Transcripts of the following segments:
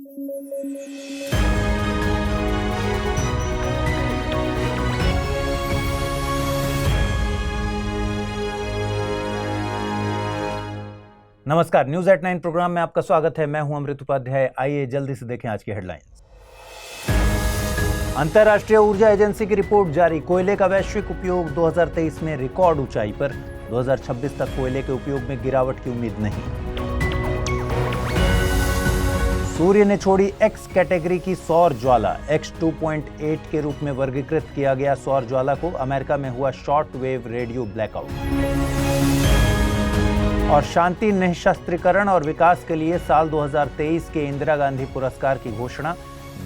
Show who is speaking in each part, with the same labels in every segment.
Speaker 1: नमस्कार, news at 9 programme में आपका स्वागत है। मैं हूं अमृत उपाध्याय। आइए जल्दी से देखें आज की हेडलाइंस। अंतर्राष्ट्रीय ऊर्जा एजेंसी की रिपोर्ट जारी। कोयले का वैश्विक उपयोग 2023 में रिकॉर्ड ऊंचाई पर। 2026 तक कोयले के उपयोग में गिरावट की उम्मीद नहीं। सूर्य ने छोड़ी एक्स कैटेगरी की सौर ज्वाला। X2.8 के रूप में वर्गीकृत किया गया सौर ज्वाला को अमेरिका में हुआ शॉर्ट वेव रेडियो ब्लैकआउट। और शांति, निःशस्त्रीकरण और विकास के लिए साल 2023 के इंदिरा गांधी पुरस्कार की घोषणा।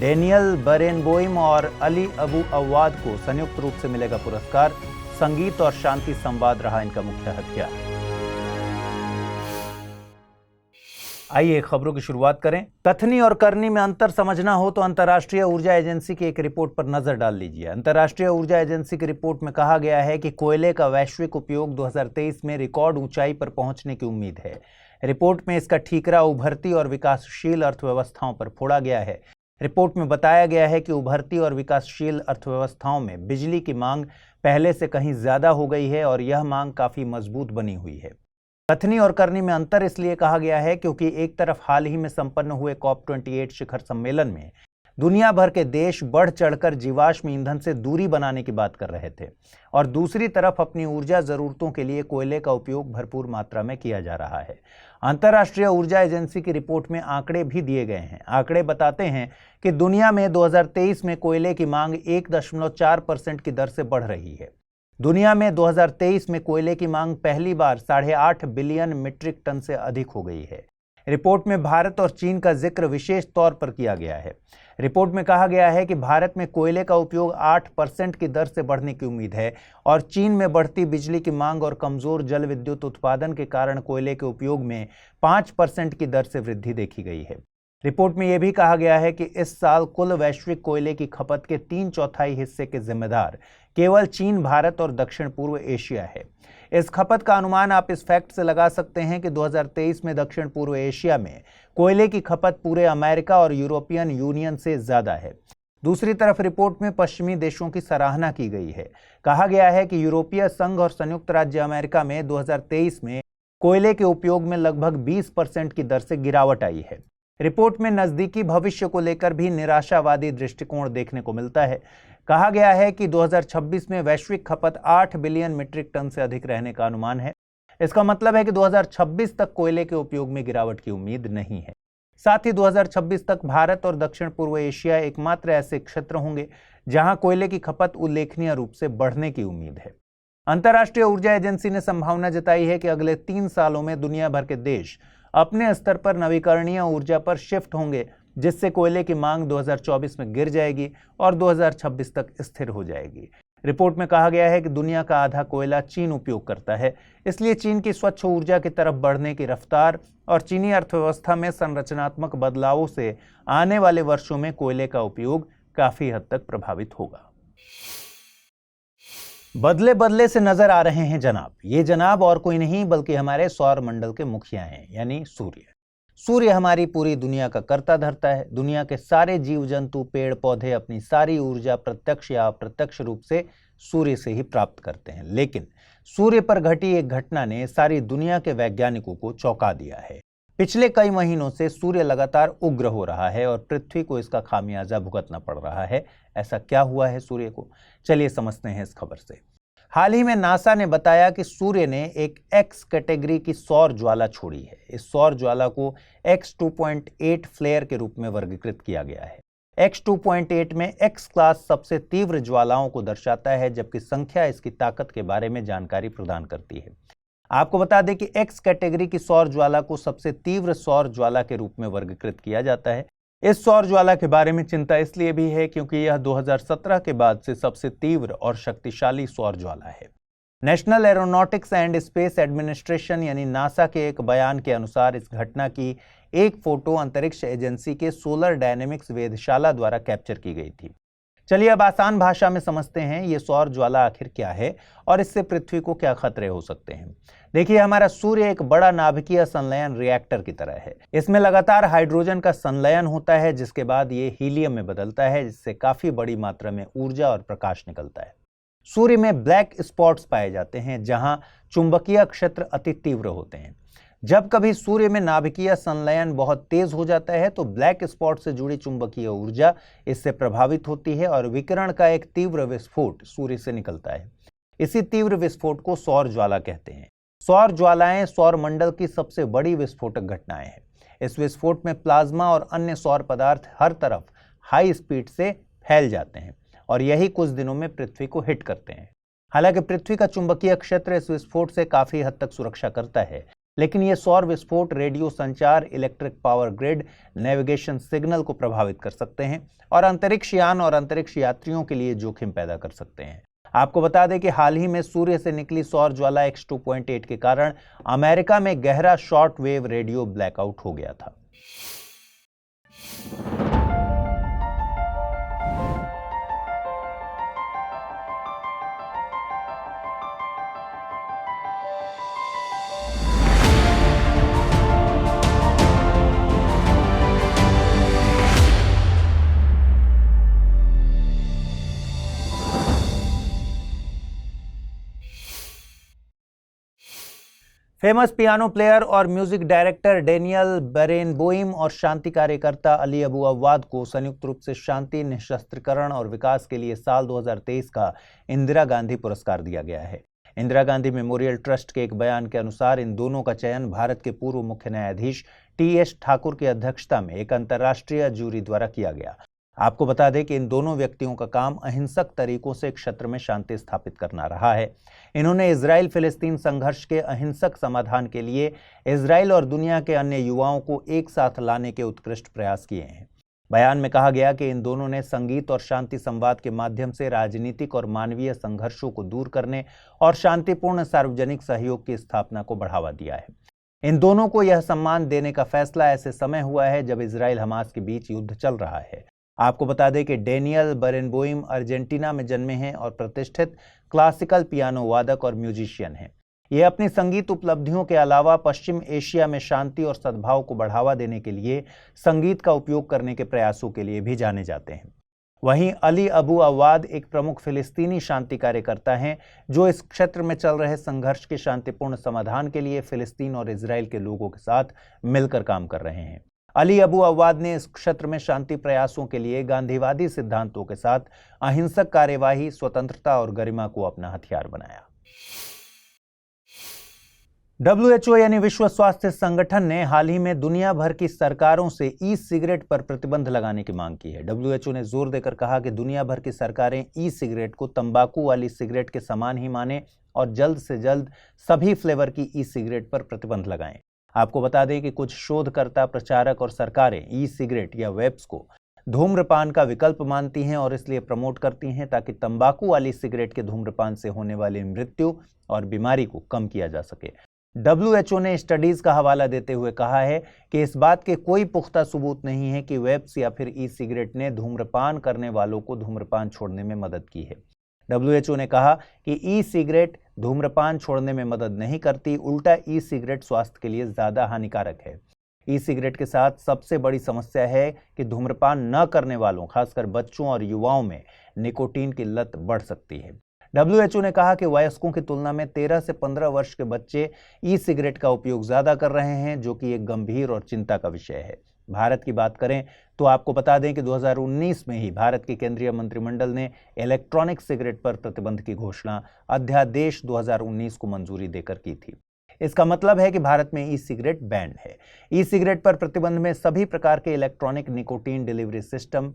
Speaker 1: डेनियल बरेनबोइम और अली अबू अव्वाद को संयुक्त रूप से मिलेगा पुरस्कार। संगीत और शांति संवाद रहा इनका मुख्य हथियार। आइए खबरों की शुरुआत करें। कथनी और करनी में अंतर समझना हो तो अंतर्राष्ट्रीय ऊर्जा एजेंसी की एक रिपोर्ट पर नजर डाल लीजिए। अंतर्राष्ट्रीय ऊर्जा एजेंसी की रिपोर्ट में कहा गया है कि कोयले का वैश्विक उपयोग 2023 में रिकॉर्ड ऊंचाई पर पहुंचने की उम्मीद है। रिपोर्ट में इसका ठीकरा उभरती और विकासशील अर्थव्यवस्थाओं पर फोड़ा गया है। रिपोर्ट में बताया गया है कि उभरती और विकासशील अर्थव्यवस्थाओं में बिजली की मांग पहले से कहीं ज्यादा हो गई है और यह मांग काफी मजबूत बनी हुई है। कथनी और करनी में अंतर इसलिए कहा गया है क्योंकि एक तरफ हाल ही में संपन्न हुए COP28 शिखर सम्मेलन में दुनिया भर के देश बढ़ चढ़कर जीवाश्म ईंधन से दूरी बनाने की बात कर रहे थे और दूसरी तरफ अपनी ऊर्जा जरूरतों के लिए कोयले का उपयोग भरपूर मात्रा में किया जा रहा है। अंतर्राष्ट्रीय ऊर्जा एजेंसी की रिपोर्ट में आंकड़े भी दिए गए हैं। आंकड़े बताते हैं कि दुनिया में 2023 में कोयले की मांग 1.4% की दर से बढ़ रही है। दुनिया में 2023 में कोयले की मांग पहली बार 8.5 बिलियन मीट्रिक टन से अधिक हो गई है। रिपोर्ट में भारत और चीन का जिक्र विशेष तौर पर किया गया है। रिपोर्ट में कहा गया है कि भारत में कोयले का उपयोग 8% की दर से बढ़ने की उम्मीद है और चीन में बढ़ती बिजली की मांग और कमजोर जल विद्युत उत्पादन के कारण कोयले के उपयोग में 5% की दर से वृद्धि देखी गई है। रिपोर्ट में यह भी कहा गया है कि इस साल कुल वैश्विक कोयले की खपत के 3/4 हिस्से के जिम्मेदार केवल चीन, भारत और दक्षिण पूर्व एशिया है। इस खपत का अनुमान आप इस फैक्ट से लगा सकते हैं कि 2023 में दक्षिण पूर्व एशिया में कोयले की खपत पूरे अमेरिका और यूरोपियन यूनियन से ज्यादा है। दूसरी तरफ रिपोर्ट में पश्चिमी देशों की सराहना की गई है। कहा गया है कि यूरोपीय संघ और संयुक्त राज्य अमेरिका में 2023 में कोयले के उपयोग में लगभग 20% की दर से गिरावट आई है। रिपोर्ट में नजदीकी भविष्य को लेकर भी निराशावादी दृष्टिकोण देखने को मिलता है। कहा गया है कि 2026 में वैश्विक खपत 8 बिलियन मीट्रिक टन से अधिक रहने का अनुमान है। इसका मतलब है कि 2026 तक कोयले के उपयोग में गिरावट की उम्मीद नहीं है। साथ ही 2026 तक भारत और दक्षिण पूर्व एशिया एकमात्र ऐसे क्षेत्र होंगे जहां कोयले की खपत उल्लेखनीय रूप से बढ़ने की उम्मीद है। अंतर्राष्ट्रीय ऊर्जा एजेंसी ने संभावना जताई है कि अगले 3 सालों में दुनिया भर के देश अपने स्तर पर नवीकरणीय ऊर्जा पर शिफ्ट होंगे, जिससे कोयले की मांग 2024 में गिर जाएगी और 2026 तक स्थिर हो जाएगी। रिपोर्ट में कहा गया है कि दुनिया का आधा कोयला चीन उपयोग करता है, इसलिए चीन की स्वच्छ ऊर्जा की तरफ बढ़ने की रफ्तार और चीनी अर्थव्यवस्था में संरचनात्मक बदलावों से आने वाले वर्षों में कोयले का उपयोग काफी हद तक प्रभावित होगा। बदले बदले से नजर आ रहे हैं जनाब। ये जनाब और कोई नहीं बल्कि हमारे सौर मंडल के मुखिया हैं, यानी सूर्य। सूर्य हमारी पूरी दुनिया का कर्ता धर्ता है। दुनिया के सारे जीव जंतु, पेड़ पौधे अपनी सारी ऊर्जा प्रत्यक्ष या अप्रत्यक्ष रूप से सूर्य से ही प्राप्त करते हैं। लेकिन सूर्य पर घटी एक घटना ने सारी दुनिया के वैज्ञानिकों को चौंका दिया है। पिछले कई महीनों से सूर्य लगातार उग्र हो रहा है और पृथ्वी को इसका खामियाजा भुगतना पड़ रहा है। ऐसा क्या हुआ है सूर्य को? चलिए समझते हैं इस खबर से। हाल ही में नासा ने बताया कि सूर्य ने एक एक्स कैटेगरी की सौर ज्वाला छोड़ी है। इस सौर ज्वाला को X2.8 फ्लेयर के रूप में वर्गीकृत किया गया है। X2.8 में एक्स क्लास सबसे तीव्र ज्वालाओं को दर्शाता है, जबकि संख्या इसकी ताकत के बारे में जानकारी प्रदान करती है। आपको बता दें कि एक्स कैटेगरी की सौर ज्वाला को सबसे तीव्र सौर ज्वाला के रूप में वर्गीकृत किया जाता है। इस सौर ज्वाला के बारे में चिंता इसलिए भी है क्योंकि यह 2017 के बाद से सबसे तीव्र और शक्तिशाली सौर ज्वाला है। National aeronautics and space administration यानी नासा के एक बयान के अनुसार इस घटना की एक फोटो अंतरिक्ष एजेंसी के सोलर डायनेमिक्स वेधशाला द्वारा कैप्चर की गई थी। चलिए अब आसान भाषा में समझते हैं ये सौर ज्वाला आखिर क्या है और इससे पृथ्वी को क्या खतरे हो सकते हैं। देखिए, हमारा सूर्य एक बड़ा नाभिकीय संलयन रिएक्टर की तरह है। इसमें लगातार हाइड्रोजन का संलयन होता है, जिसके बाद ये हीलियम में बदलता है, जिससे काफी बड़ी मात्रा में ऊर्जा और प्रकाश निकलता है। सूर्य में ब्लैक स्पॉट्स पाए जाते हैं, जहां चुंबकीय क्षेत्र अति तीव्र होते हैं। जब कभी सूर्य में नाभिकीय संलयन बहुत तेज हो जाता है तो ब्लैक स्पॉट से जुड़ी चुंबकीय ऊर्जा इससे प्रभावित होती है और विकिरण का एक तीव्र विस्फोट सूर्य से निकलता है। इसी तीव्र विस्फोट को सौर ज्वाला कहते हैं। सौर ज्वालाएं सौर मंडल की सबसे बड़ी विस्फोटक घटनाएं हैं। इस विस्फोट में प्लाज्मा और अन्य सौर पदार्थ हर तरफ हाई स्पीड से फैल जाते हैं और यही कुछ दिनों में पृथ्वी को हिट करते हैं। हालांकि पृथ्वी का चुंबकीय क्षेत्र इस विस्फोट से काफी हद तक सुरक्षा करता है, लेकिन यह सौर विस्फोट रेडियो संचार, electric power grid, navigation signal को प्रभावित कर सकते हैं और अंतरिक्ष यान और अंतरिक्ष यात्रियों के लिए जोखिम पैदा कर सकते हैं। आपको बता दें कि हाल ही में सूर्य से निकली सौर ज्वाला X2.8 के कारण अमेरिका में गहरा शॉर्ट वेव रेडियो ब्लैकआउट हो गया था। फेमस पियानो प्लेयर और म्यूजिक डायरेक्टर डेनियल बेरेनबोइम और शांति कार्यकर्ता अली अबू अव्वाद को संयुक्त रूप से शांति, निशस्त्रीकरण और विकास के लिए साल 2023 का इंदिरा गांधी पुरस्कार दिया गया है। इंदिरा गांधी मेमोरियल ट्रस्ट के एक बयान के अनुसार इन दोनों का चयन भारत के पूर्व मुख्य न्यायाधीश TS ठाकुर की अध्यक्षता में एक अंतर्राष्ट्रीय जूरी द्वारा किया गया। आपको बता दें कि इन दोनों व्यक्तियों का काम अहिंसक तरीकों से क्षेत्र में शांति स्थापित करना रहा है। इन्होंने इजराइल फिलिस्तीन संघर्ष के अहिंसक समाधान के लिए इजराइल और दुनिया के अन्य युवाओं को एक साथ लाने के उत्कृष्ट प्रयास किए हैं। बयान में कहा गया कि इन दोनों ने संगीत और शांति संवाद के माध्यम से राजनीतिक और मानवीय संघर्षों को दूर करने और शांतिपूर्ण सार्वजनिक सहयोग की स्थापना को बढ़ावा दिया है। इन दोनों को यह सम्मान देने का फैसला ऐसे समय हुआ है जब इजराइल हमास के बीच युद्ध चल रहा है। आपको बता दें कि डेनियल बेरेनबोइम अर्जेंटीना में जन्मे हैं और प्रतिष्ठित क्लासिकल पियानो वादक और म्यूजिशियन हैं। ये अपनी संगीत उपलब्धियों के अलावा पश्चिम एशिया में शांति और सद्भाव को बढ़ावा देने के लिए संगीत का उपयोग करने के प्रयासों के लिए भी जाने जाते हैं। वहीं अली अबू अव्वाद एक प्रमुख फिलिस्तीनी शांति कार्यकर्ता हैं, जो इस क्षेत्र में चल रहे संघर्ष के शांतिपूर्ण समाधान के लिए फिलिस्तीन और इजराइल के लोगों के साथ मिलकर काम कर रहे हैं। अली अबू अव्वाद ने इस क्षेत्र में शांति प्रयासों के लिए गांधीवादी सिद्धांतों के साथ अहिंसक कार्यवाही, स्वतंत्रता और गरिमा को अपना हथियार बनाया। WHO यानी विश्व स्वास्थ्य संगठन ने हाल ही में दुनिया भर की सरकारों से ई सिगरेट पर प्रतिबंध लगाने की मांग की है। WHO ने जोर देकर कहा कि दुनिया भर की सरकारें ई सिगरेट को तंबाकू वाली सिगरेट के समान ही माने और जल्द से जल्द सभी फ्लेवर की ई सिगरेट पर प्रतिबंध लगाएं। आपको बता दें कि कुछ शोधकर्ता, प्रचारक और सरकारें ई सिगरेट या वेप्स को धूम्रपान का विकल्प मानती हैं और इसलिए प्रमोट करती हैं ताकि तंबाकू वाली सिगरेट के धूम्रपान से होने वाली मृत्यु और बीमारी को कम किया जा सके। WHO ने स्टडीज का हवाला देते हुए कहा है कि इस बात के कोई पुख्ता सबूत नहीं है कि वेप्स या फिर ई सिगरेट ने धूम्रपान करने वालों को धूम्रपान छोड़ने में मदद की है। WHO ने कहा कि ई सिगरेट धूम्रपान छोड़ने में मदद नहीं करती, उल्टा ई सिगरेट स्वास्थ्य के लिए ज्यादा हानिकारक है। ई सिगरेट के साथ सबसे बड़ी समस्या है कि धूम्रपान न करने वालों, खासकर बच्चों और युवाओं में निकोटीन की लत बढ़ सकती है। WHO ने कहा कि वयस्कों की तुलना में 13 से 15 वर्ष के बच्चे ई सिगरेट का उपयोग ज्यादा कर रहे हैं, जो कि एक गंभीर और चिंता का विषय है। भारत की बात करें तो आपको बता दें कि 2019 में ही भारत की केंद्रीय मंत्रिमंडल ने इलेक्ट्रॉनिक सिगरेट पर प्रतिबंध की घोषणा अध्यादेश 2019 को मंजूरी देकर की थी। इसका मतलब है कि भारत में ई सिगरेट बैन है। ई सिगरेट पर प्रतिबंध में सभी प्रकार के इलेक्ट्रॉनिक निकोटीन डिलीवरी सिस्टम,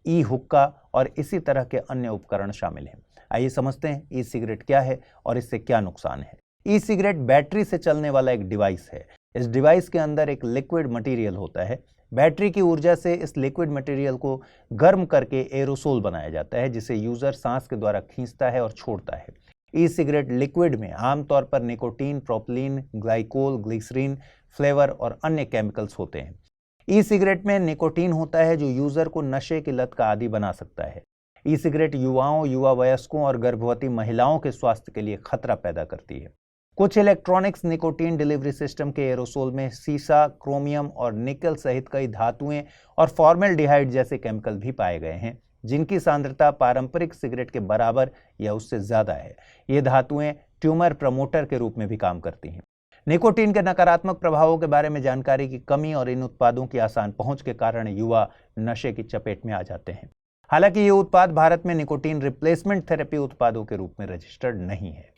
Speaker 1: ई हुक्का और इसी तरह के अन्य उपकरण शामिल हैं। आइए समझते हैं ई सिगरेट क्या है और इससे क्या नुकसान है। ई सिगरेट बैटरी से चलने वाला एक डिवाइस है। इस डिवाइस के अंदर एक लिक्विड मटेरियल होता है। बैटरी की ऊर्जा से इस लिक्विड मटेरियल को गर्म करके एरोसोल बनाया जाता है, जिसे यूजर सांस के द्वारा खींचता है और छोड़ता है। ई सिगरेट लिक्विड में आमतौर पर nicotine, propylene, glycol, glycerin, flavour और अन्य केमिकल्स होते हैं। ई सिगरेट में निकोटीन होता है जो यूजर को नशे की लत का आदी बना सकता है। ई सिगरेट युवाओं, युवा वयस्कों और गर्भवती महिलाओं के स्वास्थ्य के लिए खतरा पैदा करती है। कुछ इलेक्ट्रॉनिक्स निकोटीन डिलीवरी सिस्टम के एरोसोल में सीसा, क्रोमियम और निकल सहित कई धातुएं और फॉर्मेल्डिहाइड जैसे केमिकल भी पाए गए हैं, जिनकी सांद्रता पारंपरिक सिगरेट के बराबर या उससे ज्यादा है। ये धातुएं ट्यूमर प्रमोटर के रूप में भी काम करती हैं। निकोटीन के नकारात्मक प्रभावों के बारे में जानकारी की कमी और इन उत्पादों की आसान पहुंच के कारण युवा नशे की चपेट में आ जाते हैं। हालांकि ये उत्पाद भारत में निकोटीन रिप्लेसमेंट थेरेपी उत्पादों के रूप में रजिस्टर्ड नहीं है।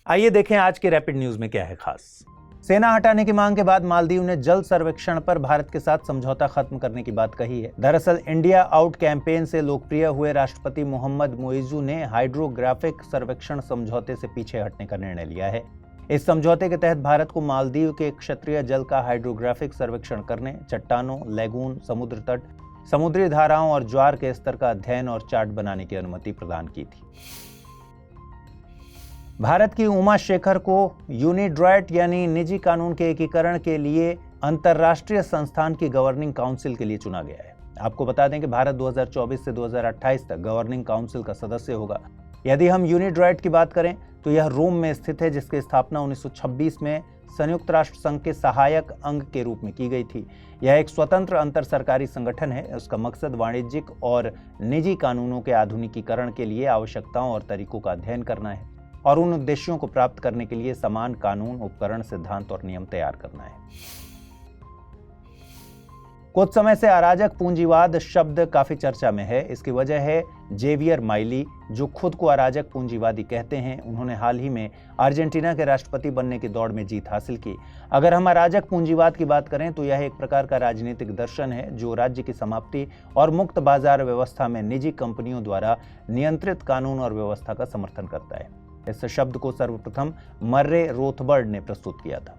Speaker 1: आइए देखें आज के रैपिड न्यूज में क्या है खास। सेना हटाने की मांग के बाद मालदीव ने जल सर्वेक्षण पर भारत के साथ समझौता खत्म करने की बात कही है। दरअसल इंडिया आउट कैंपेन से लोकप्रिय हुए राष्ट्रपति मोहम्मद मुइज़ू ने हाइड्रोग्राफिक सर्वेक्षण समझौते से पीछे हटने का निर्णय लिया है। इस समझौते के तहत भारत को मालदीव के क्षेत्रीय जल का हाइड्रोग्राफिक सर्वेक्षण करने, चट्टानों, लैगून, समुद्र तट, समुद्री धाराओं और ज्वार के स्तर का अध्ययन और चार्ट बनाने की अनुमति प्रदान की थी। भारत की उमा शेखर को यूनिड्रॉइट यानी निजी कानून के एकीकरण के लिए अंतर्राष्ट्रीय संस्थान की गवर्निंग काउंसिल के लिए चुना गया है। आपको बता दें कि भारत 2024 से 2028 तक गवर्निंग काउंसिल का सदस्य होगा। यदि हम यूनिड्रॉइट की बात करें तो यह रोम में स्थित है, जिसकी स्थापना 1926 में संयुक्त राष्ट्र संघ के सहायक अंग के रूप में की गई थी। यह एक स्वतंत्र अंतर सरकारी संगठन है। उसका मकसद वाणिज्यिक और निजी कानूनों के आधुनिकीकरण के लिए आवश्यकताओं और तरीकों का अध्ययन करना है और उन उद्देश्यों को प्राप्त करने के लिए समान कानून, उपकरण, सिद्धांत और नियम तैयार करना है। कुछ समय से अराजक पूंजीवाद शब्द काफी चर्चा में है। इसकी वजह है जेवियर माइली, जो खुद को अराजक पूंजीवादी कहते हैं। उन्होंने हाल ही में अर्जेंटीना के राष्ट्रपति बनने की दौड़ में जीत हासिल की। अगर हम अराजक पूंजीवाद की बात करें तो यह एक प्रकार का राजनीतिक दर्शन है जो राज्य की समाप्ति और मुक्त बाजार व्यवस्था में निजी कंपनियों द्वारा नियंत्रित कानून और व्यवस्था का समर्थन करता है। इस शब्द को सर्वप्रथम मर्रे रोथबर्ड ने प्रस्तुत किया था।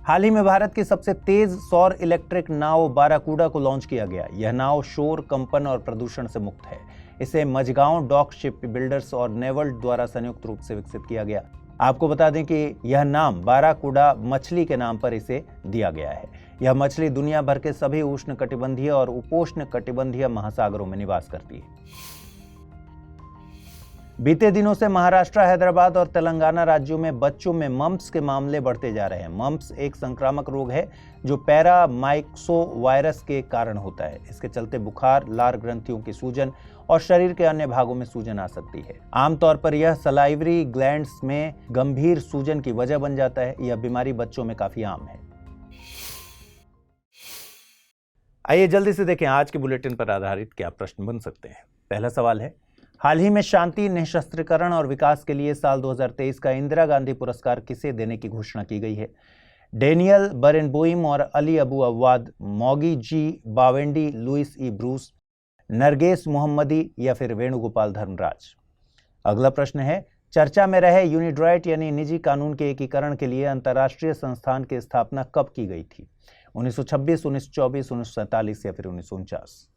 Speaker 1: हाल ही में भारत की सबसे तेज सौर इलेक्ट्रिक नाव बाराकूडा को लॉन्च किया गया। यह नाव शोर, कंपन और प्रदूषण से मुक्त है। इसे मझगांव डॉक शिप बिल्डर्स और नेवल द्वारा संयुक्त रूप से विकसित किया गया। आपको बता दें कि यह नाम बाराकूडा मछली के नाम पर इसे दिया गया है। यह मछली दुनिया भर के सभी उष्णकटिबंधीय और उपोष्ण कटिबंधीय महासागरों में निवास करती है। बीते दिनों से महाराष्ट्र, हैदराबाद और तेलंगाना राज्यों में बच्चों में मम्प्स के मामले बढ़ते जा रहे हैं। मम्प्स एक संक्रामक रोग है जो पैरामाइक्सो वायरस के कारण होता है। इसके चलते बुखार, लार ग्रंथियों की सूजन और शरीर के अन्य भागों में सूजन आ सकती है। आमतौर पर यह सलाइवरी ग्लैंड्स में गंभीर सूजन की वजह बन जाता है। यह बीमारी बच्चों में काफी आम है। आइए जल्दी से देखें आज के बुलेटिन पर आधारित क्या प्रश्न बन सकते हैं। पहला सवाल है, हाल ही में शांति, निशस्त्रीकरण और विकास के लिए साल 2023 का इंदिरा गांधी पुरस्कार किसे देने की घोषणा की गई है? डेनियल बरेनबोइम और अली अबू अव्वाद, मॉगी जी बावेंडी, लुइस ई ब्रूस, नरगेस मोहम्मदी या फिर वेणुगोपाल धर्मराज? अगला प्रश्न है, चर्चा में रहे यूनिड्रॉइट यानी निजी कानून के एकीकरण के लिए अंतर्राष्ट्रीय संस्थान की स्थापना कब की गई थी? 1926, 1924, 1947 या फिर 1949?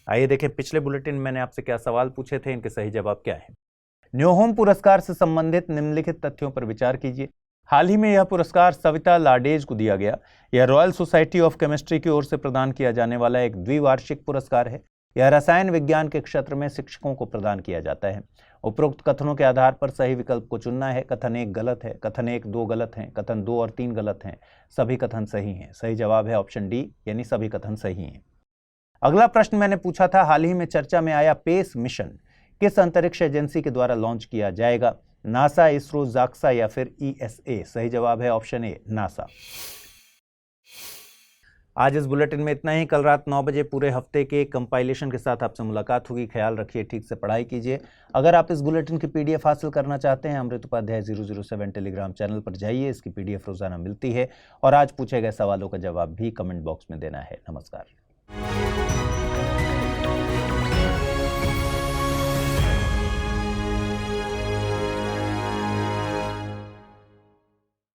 Speaker 1: आइए देखें पिछले बुलेटिन में मैंने आपसे क्या सवाल पूछे थे, इनके सही जवाब क्या है। न्योहोम पुरस्कार से संबंधित निम्नलिखित तथ्यों पर विचार कीजिए। हाल ही में यह पुरस्कार सविता लाडेज को दिया गया। यह रॉयल सोसाइटी ऑफ केमिस्ट्री की ओर से प्रदान किया जाने वाला एक द्विवार्षिक पुरस्कार है। यह रसायन विज्ञान के क्षेत्र में शिक्षकों को प्रदान किया जाता है। उपरोक्त कथनों के आधार पर सही विकल्प को चुनना है। कथन 1 गलत है, कथन 1, 2 गलत हैं, कथन 2 और 3 गलत हैं, सभी कथन सही हैं। सही जवाब है ऑप्शन डी, यानी सभी कथन सही हैं। अगला प्रश्न मैंने पूछा था, हाल ही में चर्चा में आया पेस मिशन किस अंतरिक्ष एजेंसी के द्वारा लॉन्च किया जाएगा? नासा, इसरो, जाक्सा या फिर ईएसए? सही जवाब है ऑप्शन ए, नासा। आज इस बुलेटिन में इतना ही। कल रात 9 बजे पूरे हफ्ते के कंपाइलेशन के साथ आपसे मुलाकात होगी। ख्याल रखिए, ठीक से पढ़ाई कीजिए। अगर आप इस बुलेटिन की पीडीएफ हासिल करना चाहते हैं, अमृत उपाध्याय 007 टेलीग्राम चैनल पर जाइए। इसकी पीडीएफ रोजाना मिलती है और आज पूछे गए सवालों का जवाब भी कमेंट बॉक्स में देना है। नमस्कार।